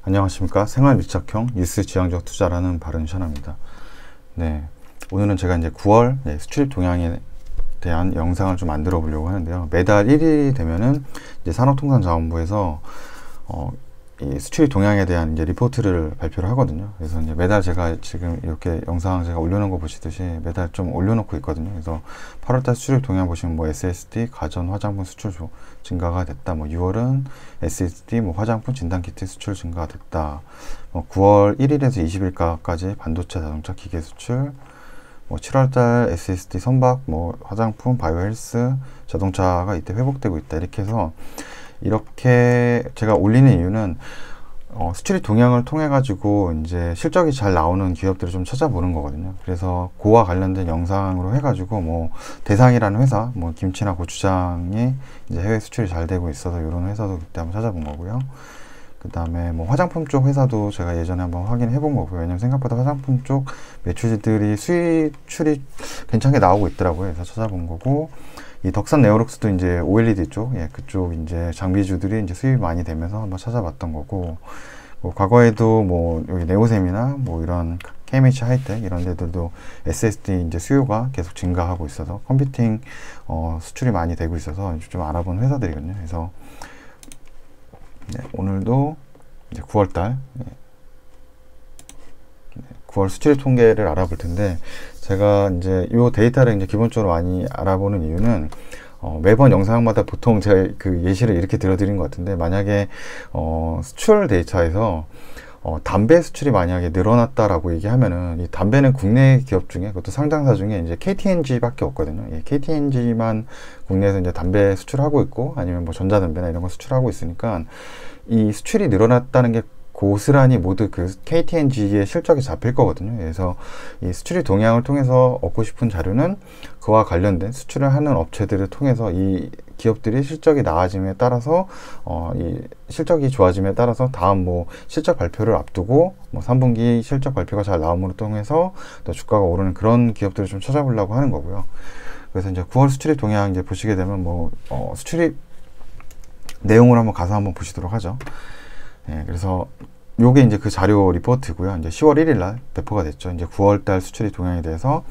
안녕하십니까. 생활 밀착형 뉴스 지향적 투자라는 바른샤나입니다. 네, 오늘은 제가 이제 9월 수출입 동향에 대한 영상을 좀 만들어 보려고 하는데요. 매달 1일이 되면은 이제 산업통상자원부에서 이 수출입 동향에 대한 이제 리포트를 발표를 하거든요. 그래서 이제 매달 제가 지금 이렇게 영상 제가 올려놓은 거 보시듯이 매달 좀 올려놓고 있거든요. 그래서 8월달 수출입 동향 보시면 뭐 SSD, 가전, 화장품 수출 증가가 됐다. 뭐 6월은 SSD, 뭐 화장품, 진단키트 수출 증가가 됐다. 뭐 9월 1일에서 20일까지 반도체, 자동차, 기계 수출. 뭐 7월달 SSD, 선박, 뭐 화장품, 바이오헬스, 자동차가 이때 회복되고 있다. 이렇게 해서 이렇게 제가 올리는 이유는 수출입 동향을 통해 가지고 이제 실적이 잘 나오는 기업들을 좀 찾아보는 거거든요. 그래서 그와 관련된 영상으로 해가지고 뭐 대상이라는 회사, 뭐 김치나 고추장이 이제 해외 수출이 잘 되고 있어서 이런 회사도 그때 한번 찾아본 거고요. 그 다음에 뭐 화장품 쪽 회사도 제가 예전에 한번 확인해 본 거고요. 왜냐면 생각보다 화장품 쪽 매출들이 수출이 괜찮게 나오고 있더라고요. 그래서 찾아본 거고, 이 덕산 네오룩스도 이제 OLED 쪽, 그쪽 이제 장비주들이 이제 수입이 많이 되면서 한번 찾아봤던 거고, 뭐 과거에도 뭐 여기 네오셈이나 뭐 이런 KMH 하이텍 이런 데들도 SSD 이제 수요가 계속 증가하고 있어서 컴퓨팅 수출이 많이 되고 있어서 좀 알아본 회사들이거든요. 그래서 오늘도 이제 9월달 9월 수출입 통계를 알아볼 텐데, 제가 이제 이 데이터를 이제 기본적으로 많이 알아보는 이유는 매번 영상마다 보통 제가 그 예시를 이렇게 들어드린 것 같은데, 만약에 수출 데이터에서 담배 수출이 만약에 늘어났다라고 얘기하면은, 이 담배는 국내 기업 중에, 그것도 상장사 중에 이제 KT&G밖에 없거든요. KT&G만 국내에서 이제 담배 수출하고 있고, 아니면 뭐 전자담배나 이런 거 수출하고 있으니까, 이 수출이 늘어났다는 게 고스란히 모두 그 KT&G의 실적이 잡힐 거거든요. 그래서 이 수출입 동향을 통해서 얻고 싶은 자료는 그와 관련된 수출을 하는 업체들을 통해서 이 기업들이 실적이 나아짐에 따라서 이 실적이 좋아짐에 따라서 다음 뭐 실적 발표를 앞두고 뭐 3분기 실적 발표가 잘 나옴으로 통해서 또 주가가 오르는 그런 기업들을 좀 찾아보려고 하는 거고요. 그래서 이제 9월 수출입 동향 이제 보시게 되면 뭐 수출입 내용을 한번 가서 한번 보시도록 하죠. 그래서 요게 이제 그 자료 리포트고요. 이제 10월 1일 날 배포가 됐죠. 이제 9월 달 수출입 동향에 대해서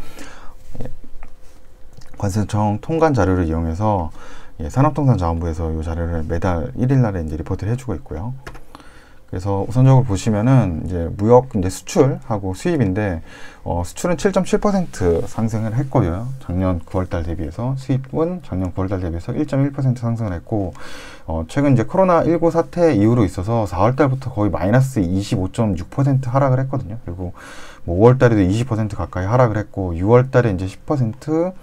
관세청 통관 자료를 이용해서 산업통상자원부에서 이 자료를 매달 1일 날에 이제 리포트를 해주고 있고요. 그래서 우선적으로 보시면은 이제 무역 이제 수출하고 수입인데, 수출은 7.7% 상승을 했고요. 작년 9월달 대비해서. 수입은 작년 9월달 대비해서 1.1% 상승을 했고, 최근 이제 코로나19 사태 이후로 있어서 4월달부터 거의 마이너스 25.6% 하락을 했거든요. 그리고 뭐 5월달에도 20% 가까이 하락을 했고, 6월달에 이제 10%,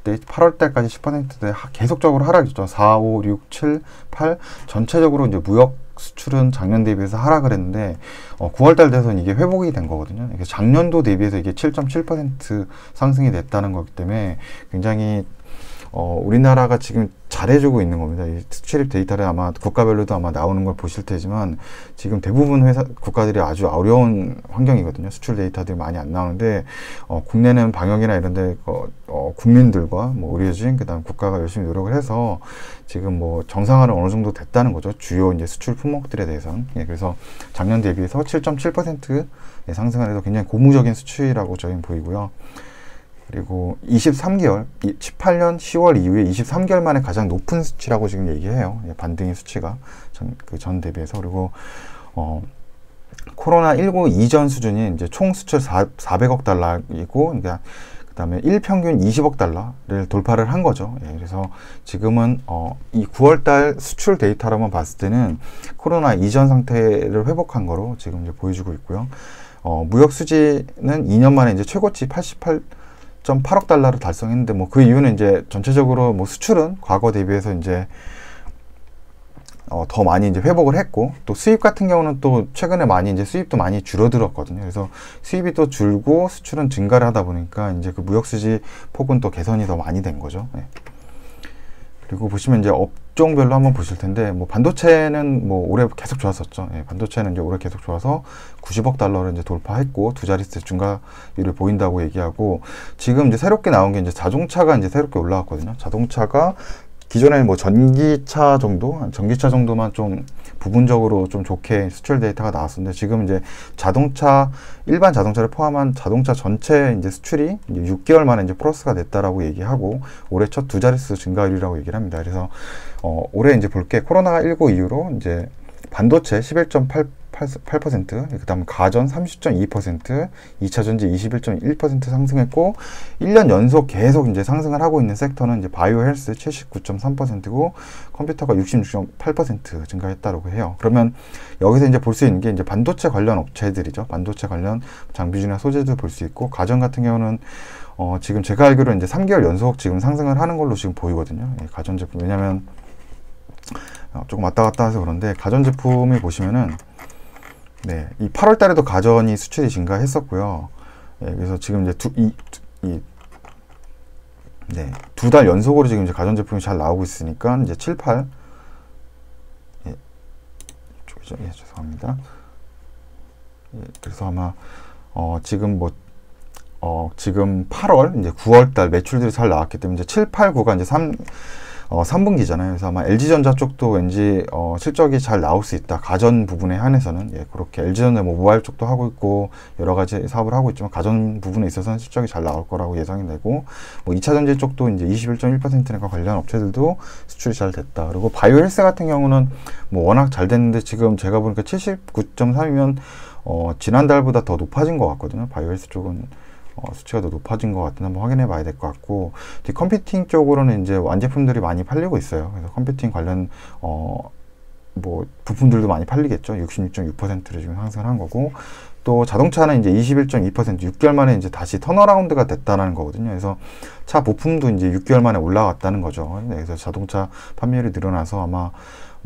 8월달까지 10%대 계속적으로 하락이죠. 4, 5, 6, 7, 8 전체적으로 이제 무역 수출은 작년 대비해서 하락을 했는데 9월달 돼서는 이게 회복이 된 거거든요. 이게 작년도 대비해서 이게 7.7% 상승이 됐다는 거기 때문에 굉장히 우리나라가 지금 잘해주고 있는 겁니다. 이 수출입 데이터를 아마 국가별로도 아마 나오는 걸 보실 테지만, 지금 대부분 국가들이 아주 어려운 환경이거든요. 수출 데이터들이 많이 안 나오는데, 국내는 방역이나 이런 데 국민들과 뭐 의료진, 그 다음 국가가 열심히 노력을 해서 지금 뭐 정상화는 어느 정도 됐다는 거죠. 주요 이제 수출 품목들에 대해서는. 그래서 작년 대비해서 7.7% 상승을 해서 굉장히 고무적인 수출이라고 저희는 보이고요. 그리고 23개월, 18년 10월 이후에 23개월 만에 가장 높은 수치라고 지금 얘기해요. 반등의 수치가 전 대비해서. 그리고 코로나19 이전 수준이 이제 총 수출 400억 달러이고, 그러니까 그다음에 일평균 20억 달러를 돌파를 한 거죠. 그래서 지금은 이 9월달 수출 데이터로만 봤을 때는 코로나 이전 상태를 회복한 거로 지금 이제 보여주고 있고요. 무역 수지는 2년 만에 이제 최고치 88.8억 달러를 달성했는데, 뭐 그 이유는 이제 전체적으로 뭐 수출은 과거 대비해서 이제 더 많이 이제 회복을 했고, 또 수입 같은 경우는 또 최근에 많이 이제 수입도 많이 줄어들었거든요. 그래서 수입이 또 줄고 수출은 증가를 하다 보니까 이제 그 무역 수지 폭은 또 개선이 더 많이 된 거죠. 그리고 보시면 이제 업종별로 한번 보실 텐데, 뭐 반도체는 뭐 올해 계속 좋았었죠. 반도체는 이제 올해 계속 좋아서 90억 달러를 이제 돌파했고, 두 자릿수 증가율을 보인다고 얘기하고, 지금 이제 새롭게 나온 게 이제 자동차가 이제 새롭게 올라왔거든요. 자동차가 기존에 뭐 전기차 정도만 좀 부분적으로 좀 좋게 수출 데이터가 나왔었는데, 지금 이제 일반 자동차를 포함한 자동차 전체 이제 수출이 이제 6개월 만에 이제 플러스가 됐다라고 얘기하고, 올해 첫 두 자릿수 증가율이라고 얘기를 합니다. 그래서 올해 이제 볼 게 코로나19 이후로 이제 반도체 11.8%, 그 다음 가전 30.2%, 2차 전지 21.1% 상승했고, 1년 연속 계속 이제 상승을 하고 있는 섹터는 이제 바이오 헬스 79.3%고, 컴퓨터가 66.8% 증가했다고 해요. 그러면 여기서 이제 볼 수 있는 게 이제 반도체 관련 업체들이죠. 반도체 관련 장비주나 소재도 볼 수 있고, 가전 같은 경우는 지금 제가 알기로 이제 3개월 연속 지금 상승을 하는 걸로 지금 보이거든요. 가전 제품. 왜냐면 조금 왔다 갔다 해서 그런데, 가전제품을 보시면은 네, 이 8월 달에도 가전이 수출이 증가했었고요. 그래서 지금 이제 두 달 연속으로 지금 이제 가전제품이 잘 나오고 있으니까 이제 7, 8 죄송합니다. 그래서 아마 지금 지금 8월 이제 9월 달 매출들이 잘 나왔기 때문에 이제 7, 8, 9가 이제 3분기잖아요. 그래서 아마 LG전자 쪽도 왠지 실적이 잘 나올 수 있다. 가전 부분에 한해서는 그렇게 LG전자 뭐 모바일 쪽도 하고 있고 여러 가지 사업을 하고 있지만, 가전 부분에 있어서는 실적이 잘 나올 거라고 예상이 되고, 뭐 2차 전지 쪽도 이제 21.1%가 관련 업체들도 수출이 잘 됐다. 그리고 바이오 헬스 같은 경우는 뭐 워낙 잘 됐는데, 지금 제가 보니까 79.3이면 지난달보다 더 높아진 것 같거든요. 바이오 헬스 쪽은 수치가 더 높아진 것 같은데 한번 확인해 봐야 될 것 같고, 컴퓨팅 쪽으로는 이제 완제품들이 많이 팔리고 있어요. 그래서 컴퓨팅 관련 뭐 부품들도 많이 팔리겠죠. 66.6%를 지금 상승을 한 거고, 또 자동차는 이제 21.2%, 6개월 만에 이제 다시 턴어라운드가 됐다는 거거든요. 그래서 차 부품도 이제 6개월 만에 올라왔다는 거죠. 그래서 자동차 판매율이 늘어나서 아마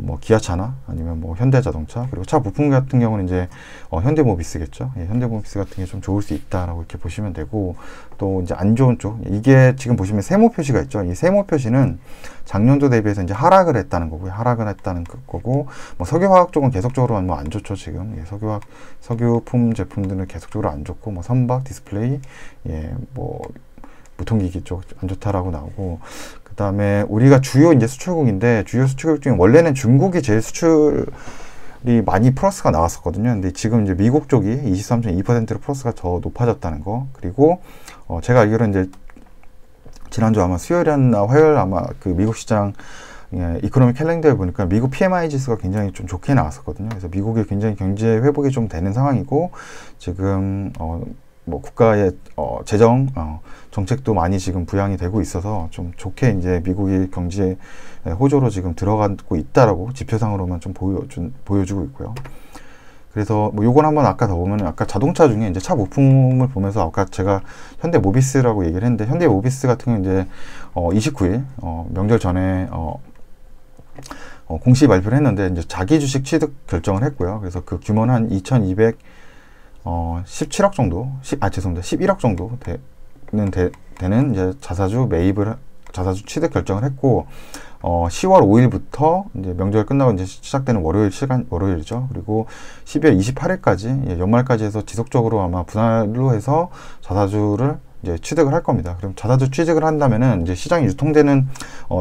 뭐 기아차나 아니면 뭐 현대자동차, 그리고 차 부품 같은 경우는 이제 현대모비스겠죠. 현대모비스 같은 게 좀 좋을 수 있다라고 이렇게 보시면 되고, 또 이제 안 좋은 쪽, 이게 지금 보시면 세모 표시가 있죠. 이 세모 표시는 작년도 대비해서 이제 하락을 했다는 거고요. 하락을 했다는 거고, 뭐 석유화학 쪽은 계속적으로 뭐 안 좋죠. 지금 석유품 제품들은 계속적으로 안 좋고, 뭐 선박, 디스플레이, 뭐 무통기기 쪽 안 좋다라고 나오고, 그 다음에 우리가 주요 이제 수출국인데, 주요 수출국 중에 원래는 중국이 제일 수출이 많이 플러스가 나왔었거든요. 근데 지금 이제 미국 쪽이 23.2%로 플러스가 더 높아졌다는 거. 그리고 제가 알기로 이제 지난주 아마 수요일이나 화요일 아마 그 미국 시장 이코노미 캘린더에 보니까 미국 PMI 지수가 굉장히 좀 좋게 나왔었거든요. 그래서 미국이 굉장히 경제 회복이 좀 되는 상황이고, 지금 뭐 국가의 재정 정책도 많이 지금 부양이 되고 있어서 좀 좋게 이제 미국이 경제 호조로 지금 들어가고 있다라고 지표상으로만 좀 보여주고 있고요. 그래서 뭐 요건 한번 아까 더 보면, 아까 자동차 중에 이제 차 부품을 보면서 아까 제가 현대모비스라고 얘기를 했는데, 현대모비스 같은 경우는 이제 29일 명절 전에 공시 발표를 했는데, 이제 자기 주식 취득 결정을 했고요. 그래서 그 규모는 한 2,217억 정도, 11억 정도 되는 이제 자사주 취득 결정을 했고, 10월 5일부터 이제 명절 끝나고 이제 시작되는 월요일이죠. 그리고 12월 28일까지 연말까지 해서 지속적으로 아마 분할로 해서 자사주를 이제 취득을 할 겁니다. 그럼 자사주 취득을 한다면은 이제 시장에 유통되는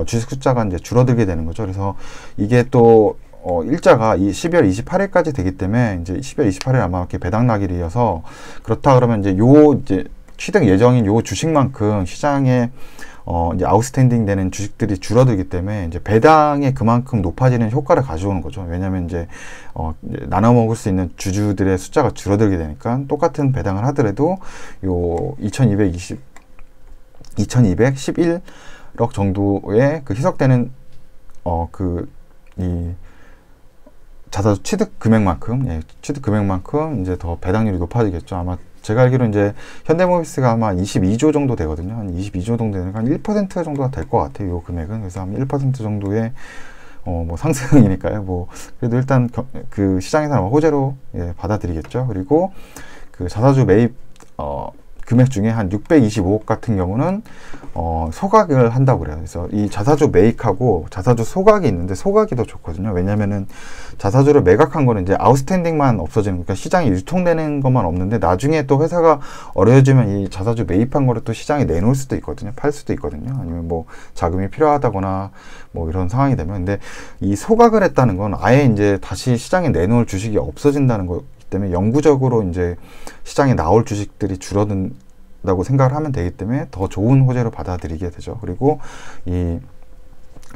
주식 숫자가 이제 줄어들게 되는 거죠. 그래서 이게 또 일자가 이 12월 28일까지 되기 때문에 이제 12월 28일 아마 이렇게 배당 날일이어서, 그렇다 그러면 이제 이제 취득 예정인 요 주식만큼 시장에 이제 아웃스탠딩 되는 주식들이 줄어들기 때문에 이제 배당에 그만큼 높아지는 효과를 가져오는 거죠. 왜냐하면 이제 나눠 먹을 수 있는 주주들의 숫자가 줄어들게 되니까, 똑같은 배당을 하더라도 요 2,211억 정도의 그 희석되는 이 자사주 취득 금액만큼 이제 더 배당률이 높아지겠죠. 아마 제가 알기로 이제 현대모비스가 아마 22조 정도 되거든요. 한 22조 정도 되니까 한 1% 정도가 될 것 같아요. 이 금액은. 그래서 한 1% 정도의 뭐 상승이니까요. 뭐 그래도 일단 그 시장에서는 호재로 받아들이겠죠. 그리고 그 자사주 매입 금액 중에 한 625억 같은 경우는 소각을 한다고 그래요. 그래서 이 자사주 매입하고 자사주 소각이 있는데 소각이 더 좋거든요. 왜냐면은 자사주를 매각한 거는 이제 아웃스탠딩만 없어지는, 그러니까 시장에 유통되는 것만 없는데 나중에 또 회사가 어려워지면 이 자사주 매입한 거를 또 시장에 내놓을 수도 있거든요. 팔 수도 있거든요. 아니면 뭐 자금이 필요하다거나 뭐 이런 상황이 되면. 근데 이 소각을 했다는 건 아예 이제 다시 시장에 내놓을 주식이 없어진다는 거기 때문에 영구적으로 이제 시장에 나올 주식들이 줄어든다고 생각을 하면 되기 때문에 더 좋은 호재로 받아들이게 되죠. 그리고 이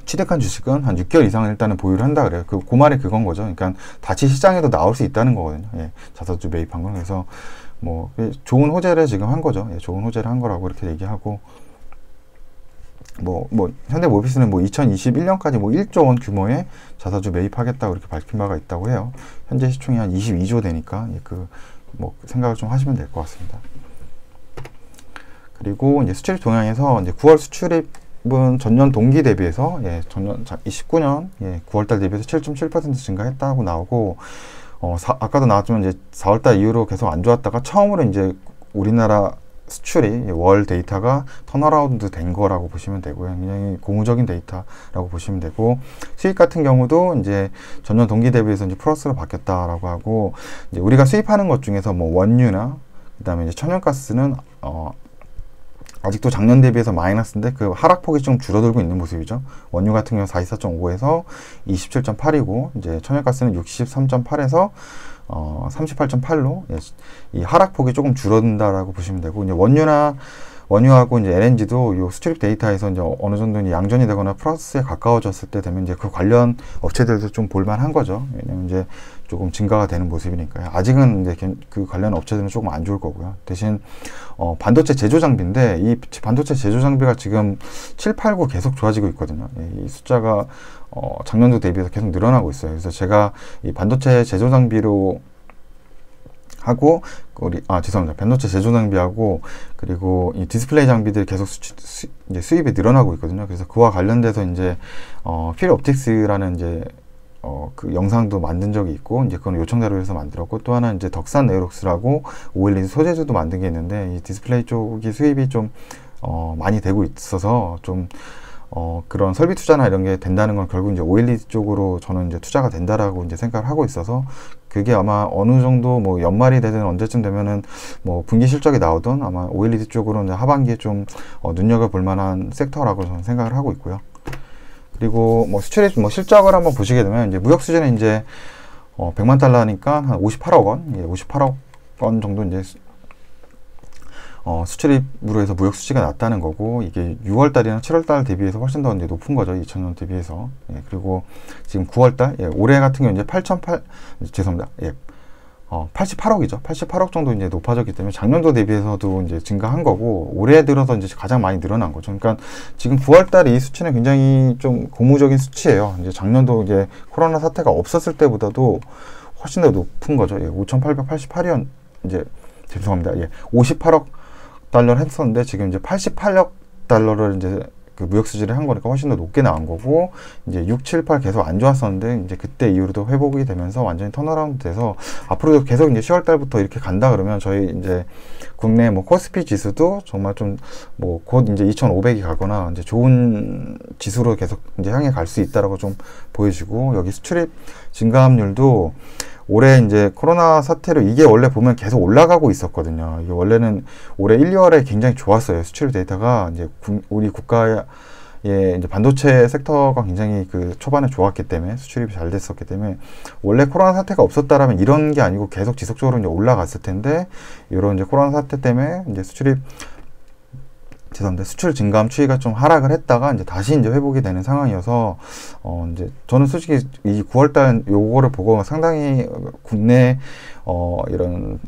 취득한 주식은 한 6개월 이상은 일단은 보유를 한다 그래요. 그 말이 그건 거죠. 그러니까 다시 시장에도 나올 수 있다는 거거든요. 예, 자사주 매입한 건. 그래서 뭐 좋은 호재를 지금 한 거죠. 예, 좋은 호재를 한 거라고 이렇게 얘기하고, 뭐 현대모비스는 뭐 2021년까지 뭐 1조 원 규모의 자사주 매입하겠다고 이렇게 밝힌 바가 있다고 해요. 현재 시총이 한 22조 되니까 뭐 생각을 좀 하시면 될 것 같습니다. 그리고 이제 수출입 동향에서 이제 9월 수출입은 전년 동기 대비해서 전년 19년 9월달 대비해서 7.7% 증가했다고 나오고, 아까도 나왔지만 이제 4월달 이후로 계속 안 좋았다가 처음으로 이제 우리나라 수출이 월 데이터가 턴어라운드 된 거라고 보시면 되고요. 굉장히 고무적인 데이터라고 보시면 되고, 수익 같은 경우도 이제 전년 동기 대비해서 이제 플러스로 바뀌었다라고 하고, 이제 우리가 수입하는 것 중에서 뭐 원유나 그다음에 이제 천연가스는 아직도 작년 대비해서 마이너스인데 그 하락폭이 좀 줄어들고 있는 모습이죠. 원유 같은 경우 44.5에서 27.8이고, 이제 천연가스는 63.8에서 38.8로 이 하락폭이 조금 줄어든다라고 보시면 되고, 이제 원유하고 이제 LNG도 요 수출입 데이터에서 이제 어느 정도 양전이 되거나 플러스에 가까워졌을 때 되면 이제 그 관련 업체들도 좀 볼만한 거죠. 왜냐면 이제 조금 증가가 되는 모습이니까요. 아직은 이제 그 관련 업체들은 조금 안 좋을 거고요. 대신 반도체 제조 장비인데 이 반도체 제조 장비가 지금 7, 8, 9 계속 좋아지고 있거든요. 이 숫자가 작년도 대비해서 계속 늘어나고 있어요. 그래서 제가 이 반도체 제조 장비로 하고 죄송합니다. 반도체 제조 장비하고 그리고 이 디스플레이 장비들 계속 이제 수입이 늘어나고 있거든요. 그래서 그와 관련돼서 이제 필옵틱스라는 이제 그 영상도 만든 적이 있고, 이제 그건 요청자료에서 만들었고, 또 하나 이제 덕산 에어록스라고 OLED 소재주도 만든 게 있는데, 이 디스플레이 쪽이 수입이 좀 많이 되고 있어서 좀 그런 설비 투자나 이런 게 된다는 건 결국 이제 OLED 쪽으로 저는 이제 투자가 된다라고 이제 생각을 하고 있어서, 그게 아마 어느 정도 뭐 연말이 되든 언제쯤 되면은 뭐 분기 실적이 나오든 아마 OLED 쪽으로 이제 하반기에 좀 눈여겨볼 만한 섹터라고 저는 생각을 하고 있고요. 그리고 뭐 수출입 실적을 한번 보시게 되면 이제 무역 수지는 이제 100만 달러니까 한 58억 원, 58억 원 정도 이제 수출입으로 해서 무역 수지가 낮다는 거고, 이게 6월 달이나 7월 달 대비해서 훨씬 더 이제 높은 거죠. 2000년 대비해서. 그리고 지금 9월 달, 올해 같은 경우 이제 88억이죠. 88억 정도 이제 높아졌기 때문에 작년도 대비해서도 이제 증가한 거고, 올해 들어서 이제 가장 많이 늘어난 거죠. 그러니까 지금 9월 달 이 수치는 굉장히 좀 고무적인 수치예요. 이제 작년도 이제 코로나 사태가 없었을 때보다도 훨씬 더 높은 거죠. 5,888원, 이제 죄송합니다. 58억 달러를 했었는데 지금 이제 88억 달러를 이제 그 무역 수지를 한 거니까 훨씬 더 높게 나온 거고, 이제 6, 7, 8 계속 안 좋았었는데 이제 그때 이후로도 회복이 되면서 완전히 턴어라운드 돼서 앞으로도 계속 이제 10월 달부터 이렇게 간다 그러면 저희 이제 국내 뭐 코스피 지수도 정말 좀 뭐 곧 이제 2,500이 가거나 이제 좋은 지수로 계속 이제 향해 갈 수 있다라고 좀 보여지고, 여기 수출입 증가함률도 올해 이제 코로나 사태로 이게 원래 보면 계속 올라가고 있었거든요. 이게 원래는 올해 1, 2월에 굉장히 좋았어요. 수출 데이터가 이제 우리 국가의 이제 반도체 섹터가 굉장히 그 초반에 좋았기 때문에 수출입이 잘 됐었기 때문에 원래 코로나 사태가 없었다라면 이런 게 아니고 계속 지속적으로 이제 올라갔을 텐데, 이런 이제 코로나 사태 때문에 이제 수출 증가함 추이가 좀 하락을 했다가 이제 다시 이제 회복이 되는 상황이어서 이제 저는 솔직히 이 9월달 요거를 보고 상당히 국내 이런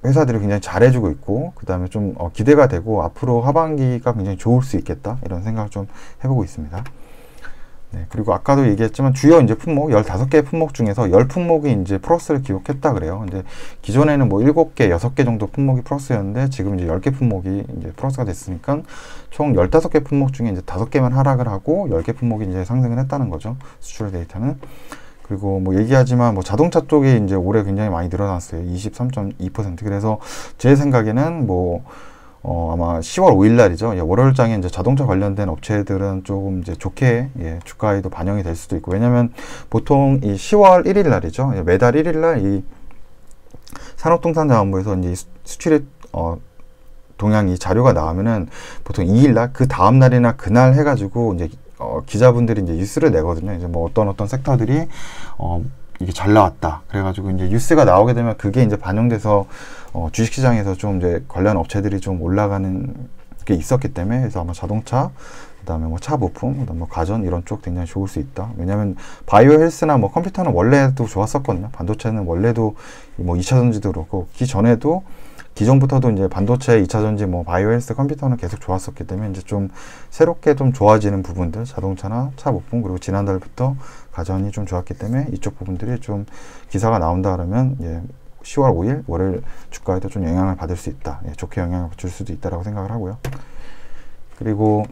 회사들이 굉장히 잘해주고 있고, 그 다음에 좀 기대가 되고 앞으로 하반기가 굉장히 좋을 수 있겠다 이런 생각을 좀 해보고 있습니다. 네, 그리고 아까도 얘기했지만 주요 이제 품목 15개 품목 중에서 10품목이 이제 플러스를 기록했다 그래요. 근데 기존에는 뭐 7개, 6개 정도 품목이 플러스였는데 지금 이제 10개 품목이 이제 플러스가 됐으니까 총 15개 품목 중에 이제 5개만 하락을 하고 10개 품목이 이제 상승을 했다는 거죠. 수출 데이터는. 그리고 뭐 얘기하지만 뭐 자동차 쪽이 이제 올해 굉장히 많이 늘어났어요. 23.2%. 그래서 제 생각에는 뭐 아마 10월 5일 날이죠. 예, 월요일장에 이제 자동차 관련된 업체들은 조금 이제 좋게 예, 주가에도 반영이 될 수도 있고, 왜냐면 보통 이 10월 1일 날이죠. 예, 매달 1일 날 이 산업통상자원부에서 이제 수출입 동향 이 자료가 나오면은 보통 2일 날 그 다음 날이나 그날 해가지고 이제 기자분들이 이제 뉴스를 내거든요. 이제 뭐 어떤 섹터들이 이게 잘 나왔다. 그래가지고 이제 뉴스가 나오게 되면 그게 이제 반영돼서 주식시장에서 좀 이제 관련 업체들이 좀 올라가는 게 있었기 때문에, 그래서 아마 자동차, 그다음에 뭐 차 부품, 그다음 뭐 가전 이런 쪽 굉장히 좋을 수 있다. 왜냐하면 바이오 헬스나 뭐 컴퓨터는 원래도 좋았었거든요. 반도체는 원래도 뭐 2차 전지도 그렇고 기존부터도 이제 반도체, 2차 전지, 뭐 바이오 헬스, 컴퓨터는 계속 좋았었기 때문에 이제 좀 새롭게 좀 좋아지는 부분들, 자동차나 차 부품, 그리고 지난달부터 가전이 좀 좋았기 때문에 이쪽 부분들이 좀 기사가 나온다 그러면 예, 10월 5일 월요일 주가에도 좀 영향을 받을 수 있다. 예, 좋게 영향을 줄 수도 있다라고 생각을 하고요. 그리고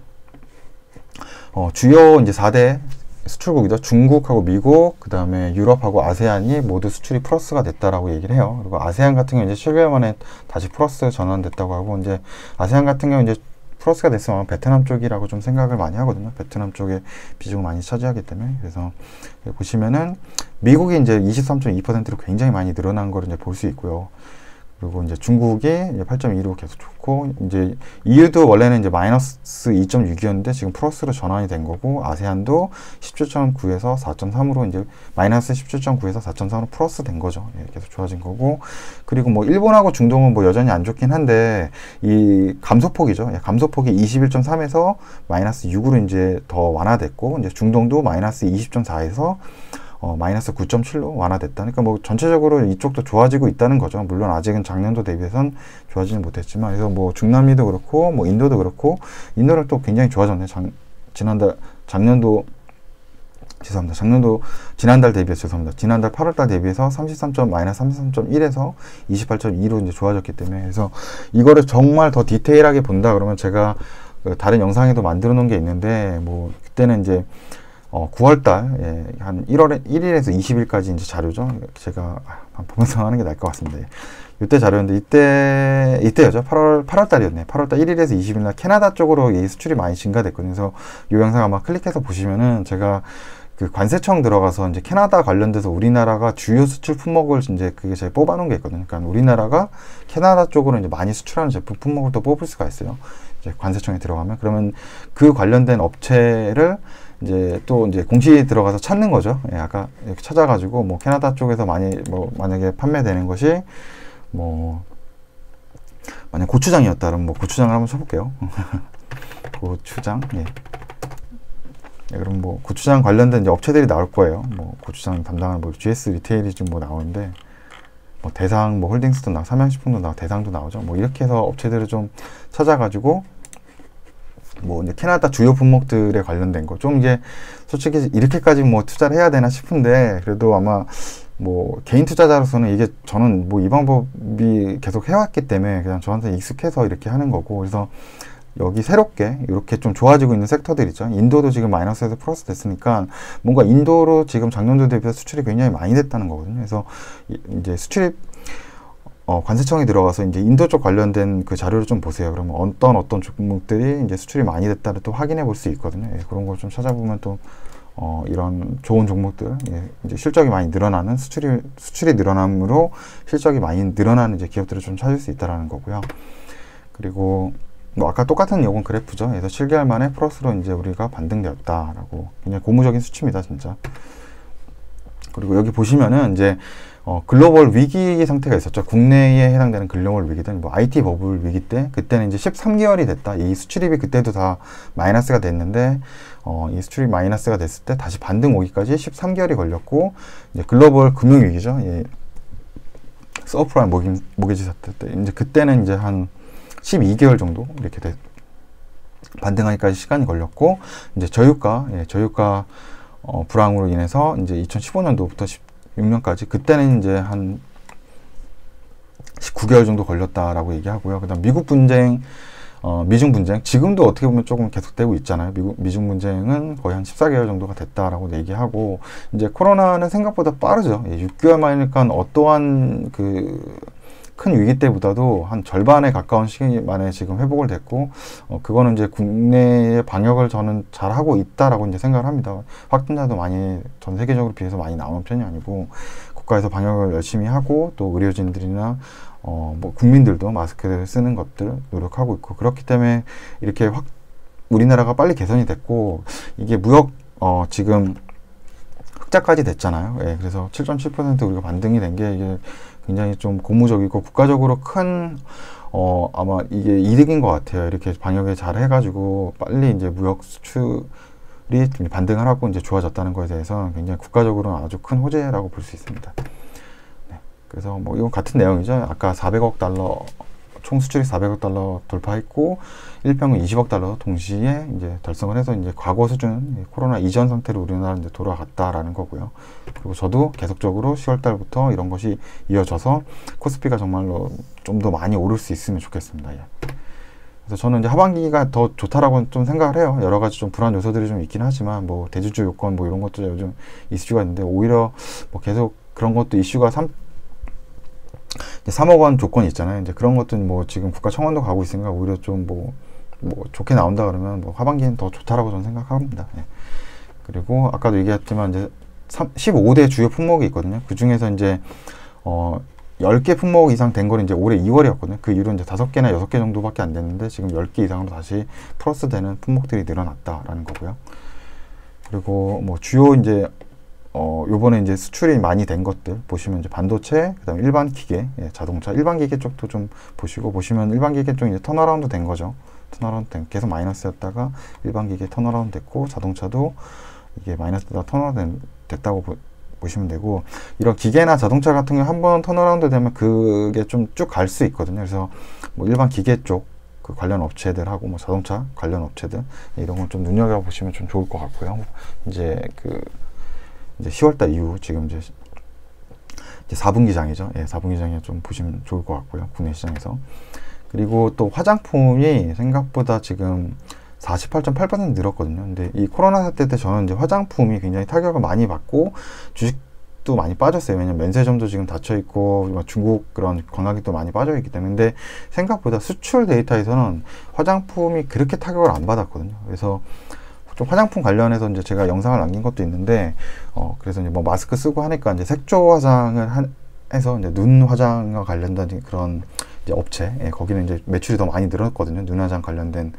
주요 이제 4대 수출국이죠. 중국하고 미국, 그 다음에 유럽하고 아세안이 모두 수출이 플러스가 됐다라고 얘기를 해요. 그리고 아세안 같은 경우 이제 7개월 만에 다시 플러스 전환됐다고 하고, 이제 아세안 같은 경우 이제 플러스가 됐으면 베트남 쪽이라고 좀 생각을 많이 하거든요. 베트남 쪽에 비중을 많이 차지하기 때문에. 그래서 보시면은 미국이 이제 23.2%로 굉장히 많이 늘어난 걸 이제 볼 수 있고요. 그리고 이제 중국이 8.2로 계속 좋고, 이제 EU도 원래는 이제 마이너스 2.6이었는데 지금 플러스로 전환이 된 거고, 아세안도 17.9에서 4.3으로 이제 마이너스 17.9에서 4.3으로 플러스 된 거죠. 예, 계속 좋아진 거고, 그리고 뭐 일본하고 중동은 뭐 여전히 안 좋긴 한데 이 감소폭이죠. 예, 감소폭이 21.3에서 마이너스 6으로 이제 더 완화됐고, 이제 중동도 마이너스 20.4에서 마이너스 9.7로 완화됐다. 그러니까 뭐 전체적으로 이쪽도 좋아지고 있다는 거죠. 물론 아직은 작년도 대비해선 좋아지는 못했지만, 그래서 뭐 중남미도 그렇고 뭐 인도도 그렇고, 인도는 또 굉장히 좋아졌네. 지난달 8월달 대비해서 33.1에서 28.2로 이제 좋아졌기 때문에, 그래서 이거를 정말 더 디테일하게 본다 그러면 제가 다른 영상에도 만들어 놓은 게 있는데, 뭐 그때는 이제 9월달, 예, 한 1월 1일에서 20일까지 이제 자료죠. 제가 보면서 하는 게 나을 것 같습니다. 예. 이때 자료인데, 이때였죠. 8월달이었네. 8월달 1일에서 20일날 캐나다 쪽으로 이 수출이 많이 증가됐거든요. 그래서 이 영상 아마 클릭해서 보시면은 제가 그 관세청 들어가서 이제 캐나다 관련돼서 우리나라가 주요 수출 품목을 이제 그게 제가 뽑아놓은 게 있거든요. 그러니까 우리나라가 캐나다 쪽으로 이제 많이 수출하는 제품 품목을 또 뽑을 수가 있어요. 이제 관세청에 들어가면, 그러면 그 관련된 업체를 이제 또 이제 공시에 들어가서 찾는 거죠. 예, 아까 이렇게 찾아가지고 뭐 캐나다 쪽에서 많이 뭐 만약에 판매되는 것이 뭐 만약 고추장이었다 그러면 뭐 고추장을 한번 쳐볼게요. 고추장, 예. 예, 그럼 뭐 고추장 관련된 이제 업체들이 나올 거예요. 뭐 고추장 담당하는 뭐 GS 리테일이 좀 뭐 나오는데, 뭐 대상, 뭐 홀딩스도 나와, 삼양식품도 나와, 대상도 나오죠. 뭐 이렇게 해서 업체들을 좀 찾아가지고 뭐 이제 캐나다 주요 품목들에 관련된 거 좀, 이게 솔직히 이렇게까지 뭐 투자를 해야 되나 싶은데, 그래도 아마 뭐 개인 투자자로서는 이게 저는 뭐 이 방법이 계속 해왔기 때문에 그냥 저한테 익숙해서 이렇게 하는 거고, 그래서 여기 새롭게 이렇게 좀 좋아지고 있는 섹터들 있죠. 인도도 지금 마이너스에서 플러스 됐으니까 뭔가 인도로 지금 작년도 대비해서 수출이 굉장히 많이 됐다는 거거든요. 그래서 이제 수출입 관세청이 들어가서 이제 인도 쪽 관련된 그 자료를 좀 보세요. 그러면 어떤 종목들이 이제 수출이 많이 됐다를 또 확인해 볼 수 있거든요. 예, 그런 걸 좀 찾아보면 또 이런 좋은 종목들, 예, 이제 실적이 많이 늘어나는 수출이 늘어남으로 실적이 많이 늘어나는 이제 기업들을 좀 찾을 수 있다라는 거고요. 그리고 뭐 아까 똑같은 요건 그래프죠. 그래서 7개월 만에 플러스로 이제 우리가 반등되었다라고, 그냥 고무적인 수치입니다, 진짜. 그리고 여기 보시면은 이제 글로벌 위기 상태가 있었죠. 국내에 해당되는 글로벌 위기든 뭐 IT 버블 위기 때, 그때는 이제 13개월이 됐다. 이 수출입이 그때도 다 마이너스가 됐는데, 이 수출입 마이너스가 됐을 때 다시 반등 오기까지 13개월이 걸렸고, 이제 글로벌 금융 위기죠. 예. 서프라임 모기지 사태 때, 이제 그때는 이제 한 12개월 정도 이렇게 반등하기까지 시간이 걸렸고, 이제 저유가 불황으로 인해서 이제 2015년도부터 16년까지, 그때는 이제 한 19개월 정도 걸렸다라고 얘기하고요. 그다음 미국 분쟁 미중 분쟁, 지금도 어떻게 보면 조금 계속되고 있잖아요. 미중 분쟁은 거의 한 14개월 정도가 됐다라고 얘기하고, 이제 코로나는 생각보다 빠르죠. 6개월 만이니까 어떠한 큰 위기 때보다도 한 절반에 가까운 시간 만에 지금 회복을 됐고, 그거는 이제 국내의 방역을 저는 잘 하고 있다라고 이제 생각을 합니다. 확진자도 많이 전 세계적으로 비해서 많이 나오는 편이 아니고, 국가에서 방역을 열심히 하고, 또 의료진들이나 뭐 국민들도 마스크를 쓰는 것들 노력하고 있고, 그렇기 때문에 이렇게 우리나라가 빨리 개선이 됐고, 이게 무역 지금 흑자까지 됐잖아요. 예, 그래서 7.7% 우리가 반등이 된 게 이게 굉장히 좀 고무적이고 국가적으로 큰 아마 이게 이득인 것 같아요. 이렇게 방역을 잘 해가지고 빨리 이제 무역 수출이 반등을 하고 이제 좋아졌다는 거에 대해서 굉장히 국가적으로는 아주 큰 호재라고 볼 수 있습니다. 네, 그래서 뭐 이건 같은 내용이죠. 아까 400억 달러 총 수출이 400억 달러 돌파했고, 일평균 20억 달러 동시에 이제 달성을 해서 이제 과거 수준, 코로나 이전 상태로 우리나라 이제 돌아갔다라는 거고요. 그리고 저도 계속적으로 10월 달부터 이런 것이 이어져서 코스피가 정말로 좀 더 많이 오를 수 있으면 좋겠습니다. 예. 그래서 저는 이제 하반기가 더 좋다라고 좀 생각을 해요. 여러 가지 좀 불안 요소들이 좀 있긴 하지만, 뭐 대주주 요건 뭐 이런 것도 요즘 이슈가 있는데, 오히려 뭐 계속 그런 것도 이슈가 3억 원 조건이 있잖아요. 이제 그런 것들은 뭐 지금 국가 청원도 가고 있으니까 오히려 좀 뭐 좋게 나온다 그러면 뭐 하반기는 더 좋다라고 저는 생각합니다. 예. 그리고 아까도 얘기했지만 이제 15대 주요 품목이 있거든요. 그 중에서 이제 10개 품목 이상 된 거는 이제 올해 2월이었거든요. 그 이후로 이제 5개나 6개 정도밖에 안 됐는데, 지금 10개 이상으로 다시 플러스 되는 품목들이 늘어났다라는 거고요. 그리고 뭐 주요 이제 요번에 이제 수출이 많이 된 것들 보시면 이제 반도체, 그 다음에 일반 기계, 예, 자동차, 일반 기계 쪽도 좀 보시면 일반 기계 쪽 이제 턴어라운드 된 거죠. 계속 마이너스였다가 일반 기계 턴어라운드 됐고, 자동차도 이게 마이너스다 턴어라운드 됐다고 보시면 되고, 이런 기계나 자동차 같은 경우 한번 턴어라운드 되면 그게 좀 쭉 갈 수 있거든요. 그래서 뭐 일반 기계 쪽 그 관련 업체들하고 뭐 자동차 관련 업체들, 이런 건 좀 눈여겨 보시면 좀 좋을 것 같고요. 이제 10월달 이후 지금 이제 4분기장이죠. 예, 4분기장에 좀 보시면 좋을 것 같고요. 국내 시장에서. 그리고 또 화장품이 생각보다 지금 48.8% 늘었거든요. 근데 이 코로나 사태 때 저는 이제 화장품이 굉장히 타격을 많이 받고, 주식도 많이 빠졌어요. 왜냐면 면세점도 지금 닫혀 있고, 중국 그런 관광객도 많이 빠져 있기 때문에. 근데 생각보다 수출 데이터에서는 화장품이 그렇게 타격을 안 받았거든요. 그래서 좀 화장품 관련해서 이제 제가 영상을 남긴 것도 있는데, 그래서 이제 뭐 마스크 쓰고 하니까 이제 색조 화장을 해서 이제 눈 화장과 관련된 그런 이제 업체, 예, 거기는 이제 매출이 더 많이 늘었거든요. 눈 화장 관련된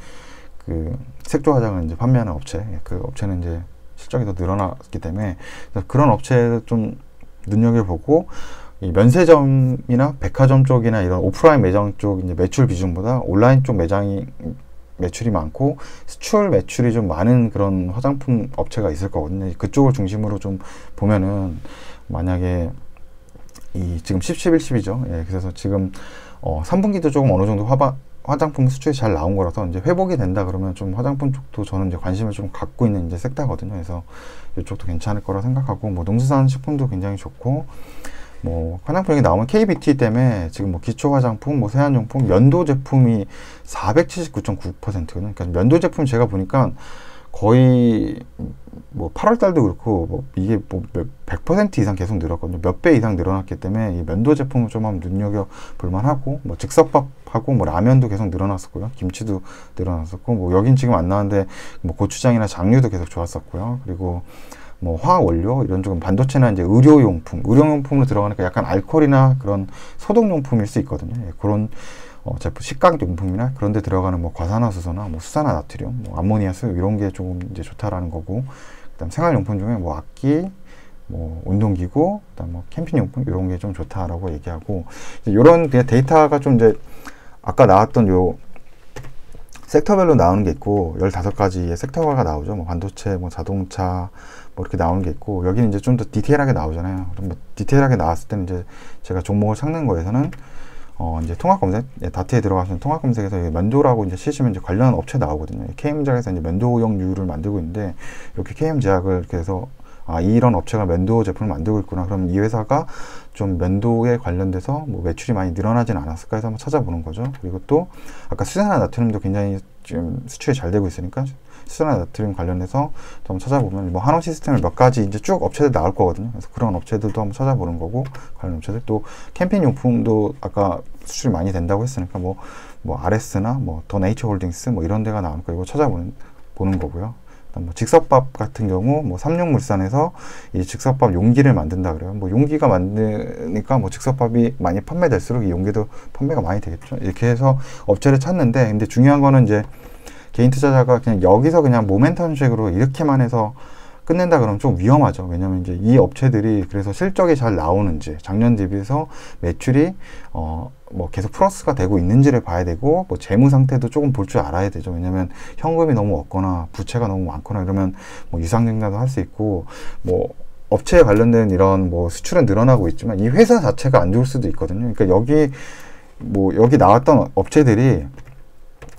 그 색조 화장을 이제 판매하는 업체, 예, 그 업체는 이제 실적이 더 늘어났기 때문에 그런 업체를 좀 눈여겨보고, 이 면세점이나 백화점 쪽이나 이런 오프라인 매장 쪽 이제 매출 비중보다 온라인 쪽 매장이 매출이 많고 수출 매출이 좀 많은 그런 화장품 업체가 있을 거거든요. 그쪽을 중심으로 좀 보면은, 만약에 이 지금 10, 11, 10이죠. 예, 그래서 지금 3분기도 조금 어느 정도 화장품 수출이 잘 나온 거라서 이제 회복이 된다 그러면 좀 화장품 쪽도 저는 이제 관심을 좀 갖고 있는 이제 섹터거든요. 그래서 이쪽도 괜찮을 거라 생각하고, 뭐 농수산식품도 굉장히 좋고, 뭐 화장품이 나오면 KBT 때문에 지금 뭐 기초 화장품, 뭐 세안용품, 면도 제품이 479.9%거든요. 그러니까 면도 제품 제가 보니까 거의 뭐 8월 달도 그렇고 뭐 이게 뭐 100% 이상 계속 늘었거든요. 몇 배 이상 늘어났기 때문에 이 면도 제품을 좀 한번 눈여겨 볼만하고, 뭐 즉석밥하고 뭐 라면도 계속 늘어났었고요. 김치도 늘어났었고, 뭐 여긴 지금 안 나왔는데 뭐 고추장이나 장류도 계속 좋았었고요. 그리고 뭐 화학 원료 이런 쪽은 반도체나 이제 의료용품으로 들어가니까 약간 알코올이나 그런 소독용품일 수 있거든요. 예, 그런 제품, 식각용품이나 그런 데 들어가는 뭐 과산화수소나 뭐 수산화나트륨, 뭐 암모니아수 이런 게 조금 이제 좋다라는 거고, 그다음 생활용품 중에 뭐 악기, 뭐 운동기구, 그다음 뭐 캠핑용품 이런 게 좀 좋다라고 얘기하고, 이런 데이터가 좀 이제 아까 나왔던 요 섹터별로 나오는 게 있고 15가지의 섹터가 나오죠. 뭐 반도체, 뭐 자동차, 뭐 이렇게 나오는 게 있고, 여기는 이제 좀 더 디테일하게 나오잖아요. 그럼 뭐 디테일하게 나왔을 때는 이제 제가 종목을 찾는 거에서는 이제 통합 검색, 예, 다트에 들어가서 통합 검색에서 면도라고 이제 치시면 이제 관련 업체 나오거든요. KM제약에서 이제 면도용 유를 만들고 있는데, 이렇게 KM제약을 이렇게 해서 아, 이런 업체가 면도 제품을 만들고 있구나. 그럼 이 회사가 좀 면도에 관련돼서 뭐 매출이 많이 늘어나진 않았을까 해서 한번 찾아보는 거죠. 그리고 또 아까 수산화 나트륨도 굉장히 지금 수출이 잘 되고 있으니까 수산화 나트륨 관련해서 또 한번 찾아보면 뭐 한원 시스템을 몇 가지 이제 쭉 업체들 나올 거거든요. 그래서 그런 업체들도 한번 찾아보는 거고, 관련 업체들 또 캠핑 용품도 아까 수출이 많이 된다고 했으니까 뭐 RS나 뭐 더 네이처 홀딩스 뭐 이런 데가 나오니까 이거 찾아보는 거고요. 뭐 직섭밥 같은 경우 뭐 삼육물산에서 이 직섭밥 용기를 만든다 그래요. 뭐 용기가 만드니까 뭐 직섭밥이 많이 판매될수록 이 용기도 판매가 많이 되겠죠. 이렇게 해서 업체를 찾는데, 근데 중요한 거는 이제 개인 투자자가 그냥 여기서 그냥 모멘텀식으로 이렇게만 해서 끝낸다 그러면 좀 위험하죠. 왜냐면 이제 이 업체들이 그래서 실적이 잘 나오는지, 작년 대비해서 매출이 뭐 계속 플러스가 되고 있는지를 봐야 되고, 뭐 재무 상태도 조금 볼 줄 알아야 되죠. 왜냐면 현금이 너무 없거나 부채가 너무 많거나 이러면 뭐 유상증자도 할 수 있고, 뭐 업체에 관련된 이런 뭐 수출은 늘어나고 있지만 이 회사 자체가 안 좋을 수도 있거든요. 그러니까 여기 나왔던 업체들이